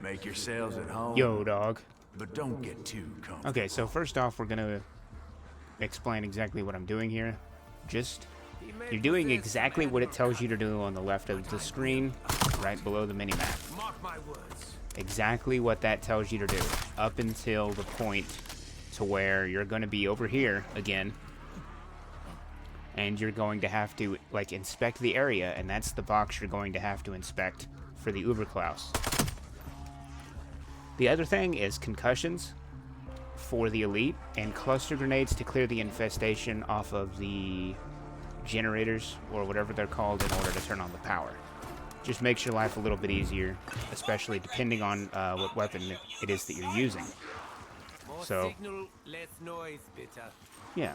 Make yourselves at home. Yo, dog. But don't get too comfortable. Okay, so first off, we're gonna explain exactly what I'm doing here. You're doing exactly what it tells you to do on the left of the screen, right below the minimap. Exactly what that tells you to do, up until the point to where you're going to be over here again, and you're going to have to, like, inspect the area, and that's the box you're going to have to inspect for the Uberklaus. The other thing is concussions for the elite, and cluster grenades to clear the infestation off of the generators, or whatever they're called, in order to turn on the power. Just makes your life a little bit easier, especially depending on what weapon it is that you're using. So, yeah.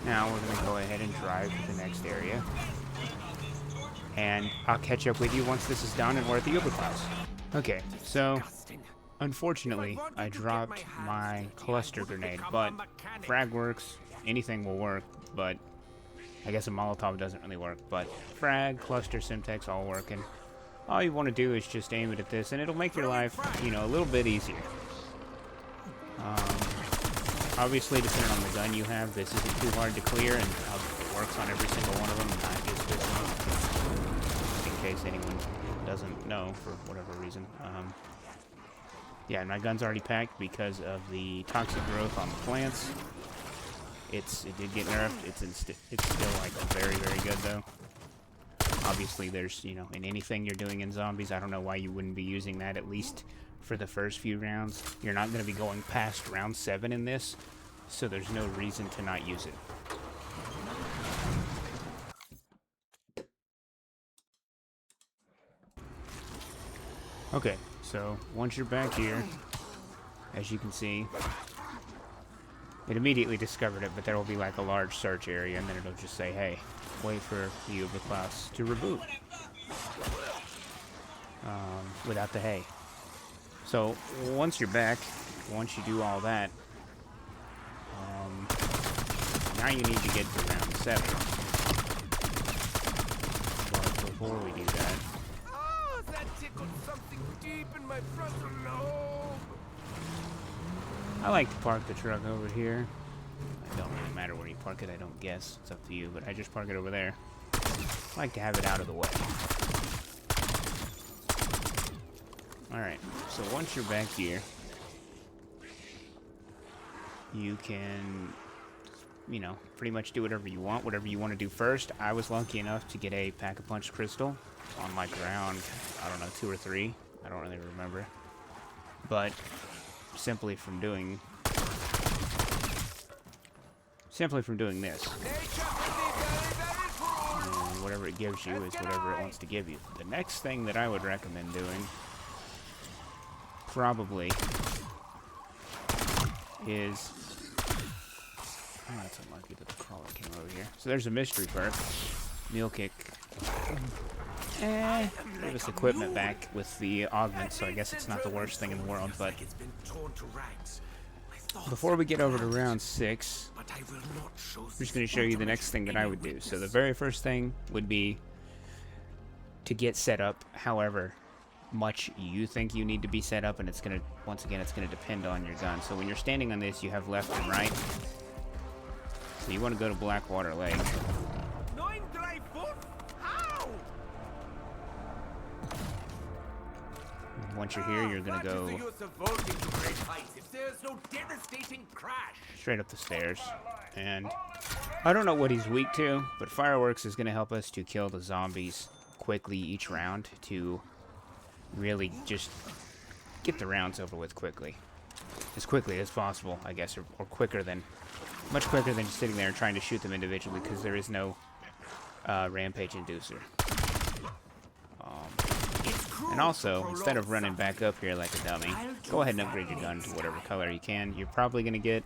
Now we're going to go ahead and drive to the next area. And I'll catch up with you once this is done and we're at the Uberklaus. Okay, so unfortunately, I dropped my cluster grenade, but frag works, anything will work, but I guess a Molotov doesn't really work, but frag, cluster, Simtex all work, and all you want to do is just aim it at this, and it'll make your life, you know, a little bit easier. Obviously, depending on the gun you have, this isn't too hard to clear, and it works on every single one of them, not just this one, in case anyone doesn't know for whatever reason. Yeah, my gun's already packed because of the toxic growth on the plants. It did get nerfed. It's still like very, very good though. Obviously, there's, you know, in anything you're doing in zombies, I don't know why you wouldn't be using that at least for the first few rounds. You're not going to be going past round 7 in this, so there's no reason to not use it. Okay, so once you're back here, as you can see, it immediately discovered it, but there will be like a large search area, and then it'll just say, hey, wait for the Uberklaus to reboot. Without the hay. So, once you're back, once you do all that, now you need to get to round 7. But before we do that... Oh, that tickled something deep in my frontal lobe. I like to park the truck over here. It don't really matter where you park it, I don't guess. It's up to you, but I just park it over there. I like to have it out of the way. Alright, so once you're back here, you can, you know, pretty much do whatever you want to do first. I was lucky enough to get a Pack-a-Punch crystal on like round, I don't know, 2 or 3. I don't really remember. But simply from doing this, and whatever it gives you is whatever it wants to give you. The next thing that I would recommend doing probably is, oh, that's unlucky that the crawler came over here. So there's a mystery perk, meal kick. Give us equipment back with the augment, so I guess it's not the worst thing in the world, but before we get over to round 6, I'm just going to show you the next thing that I would do. So the very first thing would be to get set up however much you think you need to be set up, and it's going to, once again, it's going to depend on your gun. So when you're standing on this, you have left and right. So you want to go to Blackwater Lake. Once you're here, you're going to go straight up the stairs. And I don't know what he's weak to, but fireworks is going to help us to kill the zombies quickly each round to really just get the rounds over with quickly. As quickly as possible, I guess, or much quicker than just sitting there and trying to shoot them individually, because there is no rampage inducer. And also, instead of running back up here like a dummy, go ahead and upgrade your gun to whatever color you can. You're probably going to get,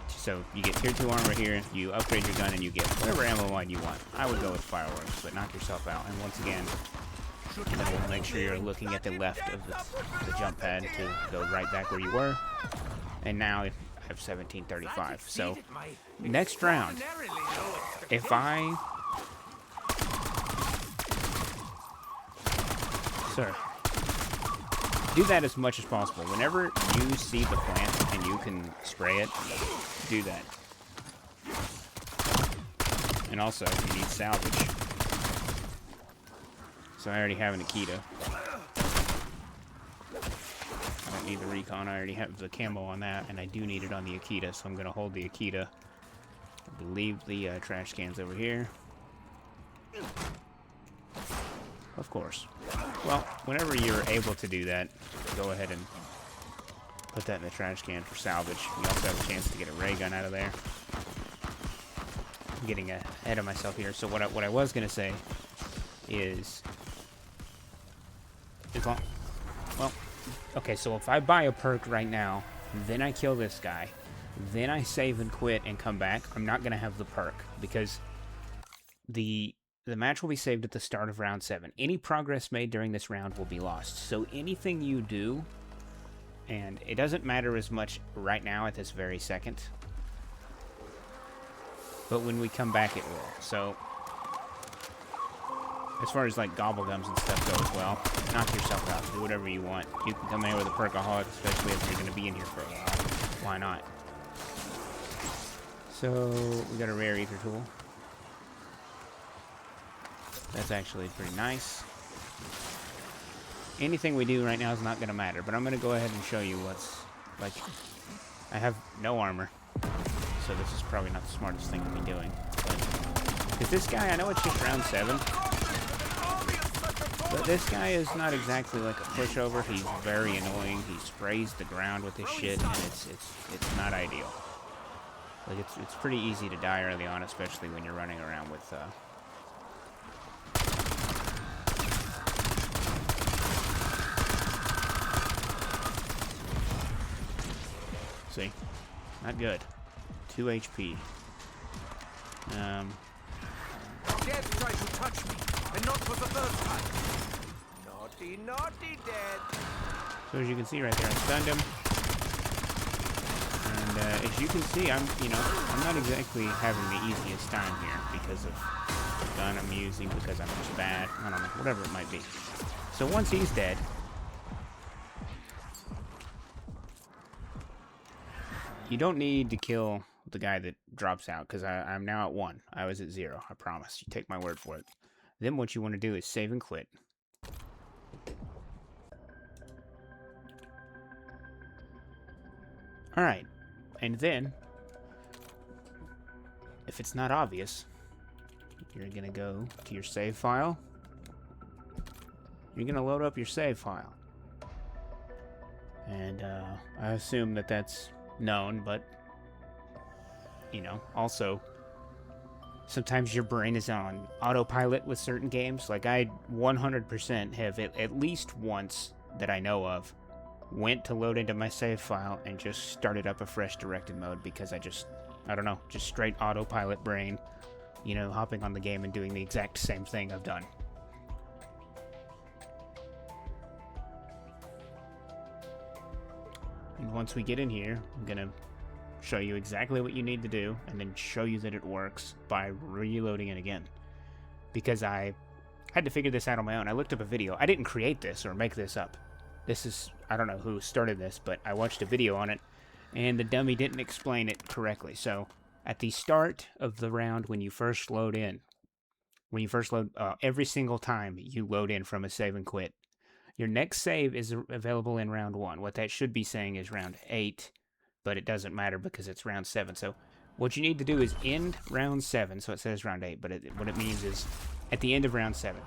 so you get tier 2 armor here, you upgrade your gun, and you get whatever ammo mod you want. I would go with fireworks, but knock yourself out. And once again, you know, make sure you're looking at the left of the jump pad to go right back where you were. And now I have 1735. So, next round, if I... Sir. Do that as much as possible. Whenever you see the plant and you can spray it, do that. And also, you need salvage. So I already have an Akita. I don't need the recon, I already have the camo on that, and I do need it on the Akita, so I'm going to hold the Akita. I believe the trash can's over here. Of course. Well, whenever you're able to do that, go ahead and put that in the trash can for salvage. You also have a chance to get a ray gun out of there. I'm getting ahead of myself here. So what I was going to say is... Well, okay, so if I buy a perk right now, then I kill this guy, then I save and quit and come back, I'm not going to have the perk, because the match will be saved at the start of round 7. Any progress made during this round will be lost. So anything you do, and it doesn't matter as much right now at this very second, but when we come back it will. So as far as like gobblegums and stuff go as well, knock yourself out. Do whatever you want. You can come in with a perkaholic, especially if you're going to be in here for a while. Why not? So we got a rare ether tool. That's actually pretty nice. Anything we do right now is not going to matter, but I'm going to go ahead and show you what's, like, I have no armor, so this is probably not the smartest thing to be doing. Because this guy, I know it's just round 7, but this guy is not exactly like a pushover. He's very annoying. He sprays the ground with his shit, and it's not ideal. Like, it's pretty easy to die early on, especially when you're running around with, see? Not good. 2 HP. Dead tried to touch me, and not for the first time. Naughty, naughty, Dead. So as you can see right there, I stunned him. And as you can see, I'm not exactly having the easiest time here because of the gun I'm using, because I'm just bad. I don't know, whatever it might be. So once he's dead, you don't need to kill the guy that drops out, because I'm now at 1. I was at 0, I promise. You take my word for it. Then what you want to do is save and quit. Alright, and then, if it's not obvious, you're going to go to your save file. You're going to load up your save file. And I assume that that's known, but also sometimes your brain is on autopilot with certain games. Like, I 100% have at least once that I know of went to load into my save file and just started up a fresh directed mode, because I don't know, just straight autopilot brain, hopping on the game and doing the exact same thing I've done. And once we get in here, I'm gonna show you exactly what you need to do, and then show you that it works by reloading it again. Because I had to figure this out on my own. I looked up a video. I didn't create this or make this up. This is, I don't know who started this, but I watched a video on it, and the dummy didn't explain it correctly. So, at the start of the round, when you first load in, every single time you load in from a save and quit, your next save is available in round 1. What that should be saying is round 8, but it doesn't matter because it's round 7. So what you need to do is end round 7, so it says round 8, but what it means is at the end of round 7.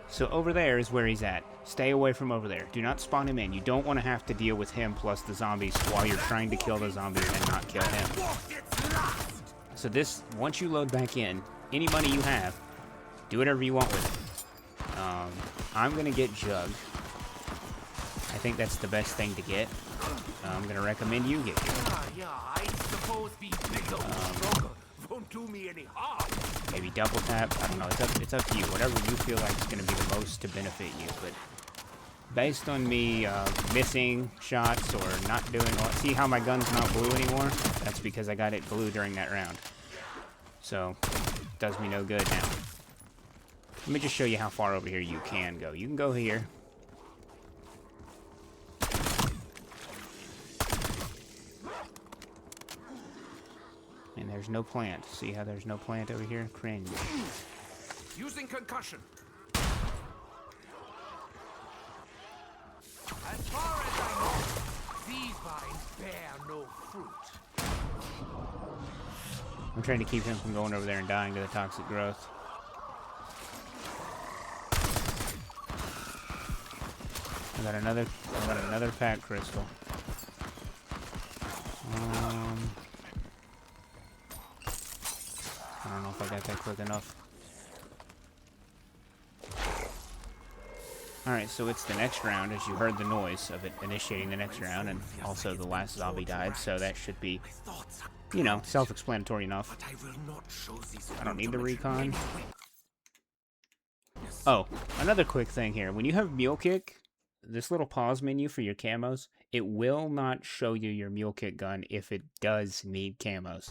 So over there is where he's at. Stay away from over there. Do not spawn him in. You don't want to have to deal with him plus the zombies while you're trying to kill the zombies and not kill him. So this, once you load back in, any money you have, do whatever you want with it. I'm going to get Jug. I think that's the best thing to get. I'm going to recommend you get Jug. Yeah, I suppose being bigger or stronger won't do me any harm. Maybe double tap. I don't know. It's up to you. Whatever you feel like is going to be the most to benefit you. But based on me missing shots or not doing... See how my gun's not blue anymore? That's because I got it blue during that round. So, does me no good now. Let me just show you how far over here you can go. You can go here. And there's no plant. See how there's no plant over here? Cringe. Using concussion. As far as I know, these vines bear no fruit. I'm trying to keep him from going over there and dying to the toxic growth. I got another pack crystal. I don't know if I got that quick enough. Alright, so it's the next round, as you heard the noise of it initiating the next round, and also the last zombie died, so that should be, you know, self-explanatory enough. I don't need the recon. Oh, another quick thing here. When you have Mule Kick, this little pause menu for your camos, it will not show you your Mule Kick gun if it does need camos.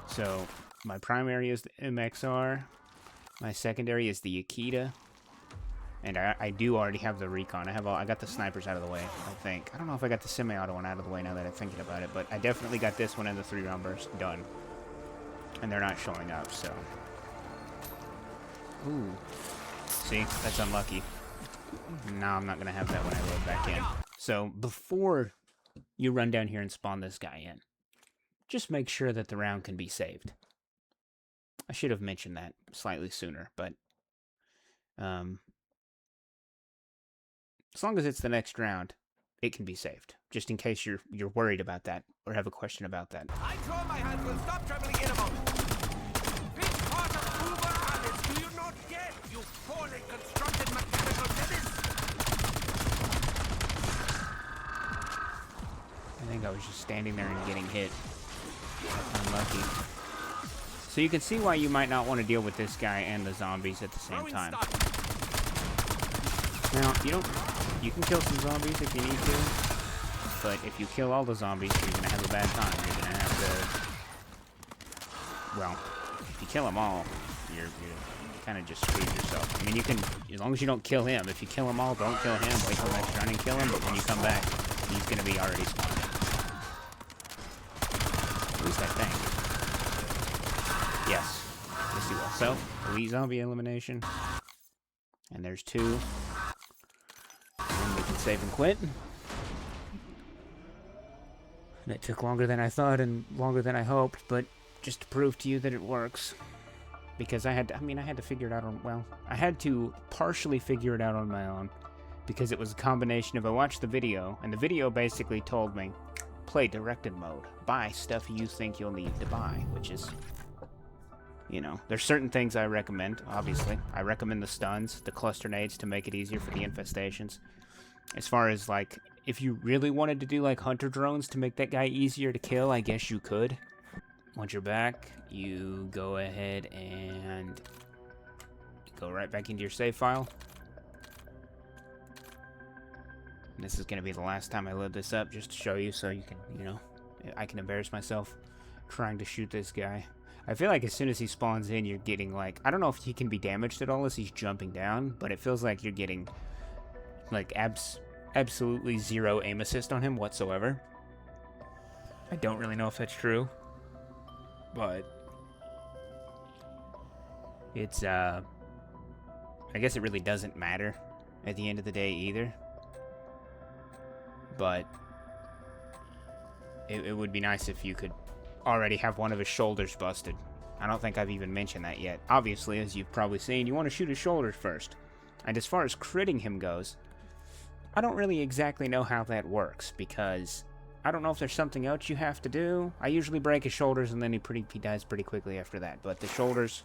So, my primary is the MXR, my secondary is the Akita, and I do already have the recon. I got the snipers out of the way, I think. I don't know if I got the semi-auto one out of the way now that I'm thinking about it, but I definitely got this one and the 3-round burst done. And they're not showing up, so. Ooh. See? That's unlucky. Now I'm not going to have that when I load back in. So, before you run down here and spawn this guy in, just make sure that the round can be saved. I should have mentioned that slightly sooner, but as long as it's the next round, it can be saved. Just in case you're worried about that or have a question about that. I throw my hands will stop trembling in a moment. Which part of Uber Alice do you not get, you poorly constructed mechanical device? I think I was just standing there and getting hit. Unlucky. So you can see why you might not want to deal with this guy and the zombies at the same time. Now, you can kill some zombies if you need to, but if you kill all the zombies, you're going to have a bad time. You're going to have to, well, if you kill them all, you're kind of just screwed yourself. I mean, you can, as long as you don't kill him. If you kill them all, don't kill him. Wait till next round and kill him, but when you come back, he's going to be already spawned. At least I think. Yes. Yes, he will. So, elite zombie elimination. And there's 2. And we can save and quit. And it took longer than I thought and longer than I hoped, but just to prove to you that it works. Because I had to figure it out on, well, I had to partially figure it out on my own. Because it was a combination of, I watched the video, and the video basically told me, play directed mode. Buy stuff you think you'll need to buy, which is, you know, there's certain things I recommend, obviously. I recommend the stuns, the cluster nades to make it easier for the infestations. As far as, like, if you really wanted to do, like, hunter drones to make that guy easier to kill, I guess you could. Once you're back, you go ahead and go right back into your save file. And this is going to be the last time I load this up, just to show you so you can, you know, I can embarrass myself trying to shoot this guy. I feel like as soon as he spawns in, you're getting, like, I don't know if he can be damaged at all as he's jumping down, but it feels like you're getting, like, absolutely 0 aim assist on him whatsoever. I don't really know if that's true, but it's, I guess it really doesn't matter at the end of the day either. But it would be nice if you could already have one of his shoulders busted. I don't think I've even mentioned that yet. Obviously, as you've probably seen, you want to shoot his shoulders first. And as far as critting him goes, I don't really exactly know how that works, because I don't know if there's something else you have to do. I usually break his shoulders, and then he dies pretty quickly after that. But the shoulders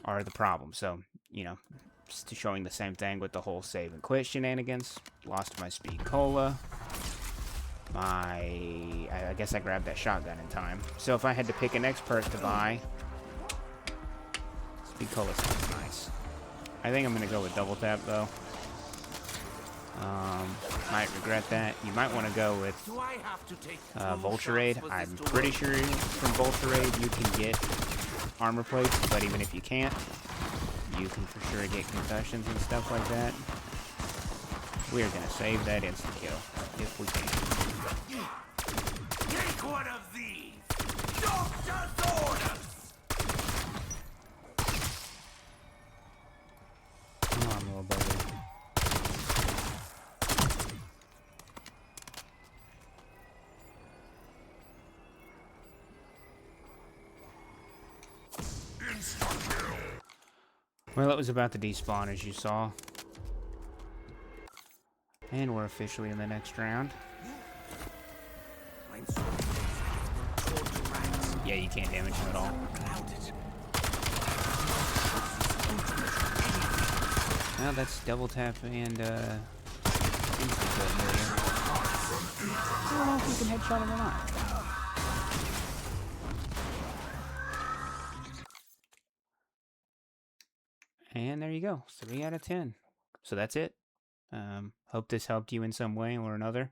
are the problem. So, you know, just showing the same thing with the whole save and quit shenanigans. Lost my speed cola. I guess I grabbed that shotgun in time. So if I had to pick an expert to buy, speed cola sounds nice. I think I'm gonna go with double tap though. Might regret that. You might want to go with Vulture Aid. I'm pretty sure from Vulture Aid you can get armor plates, but even if you can't, you can for sure get concussions and stuff like that. We are gonna save that insta-kill, if we can. Take one of these! Doctor's orders! Come on, little buddy. Well, it was about to despawn, as you saw. And we're officially in the next round. Yeah, you can't damage him at all. Well, that's double tap and insta-kill for you. I don't know if you can headshot him or not. And there you go, 3 out of 10. So that's it. Hope this helped you in some way or another.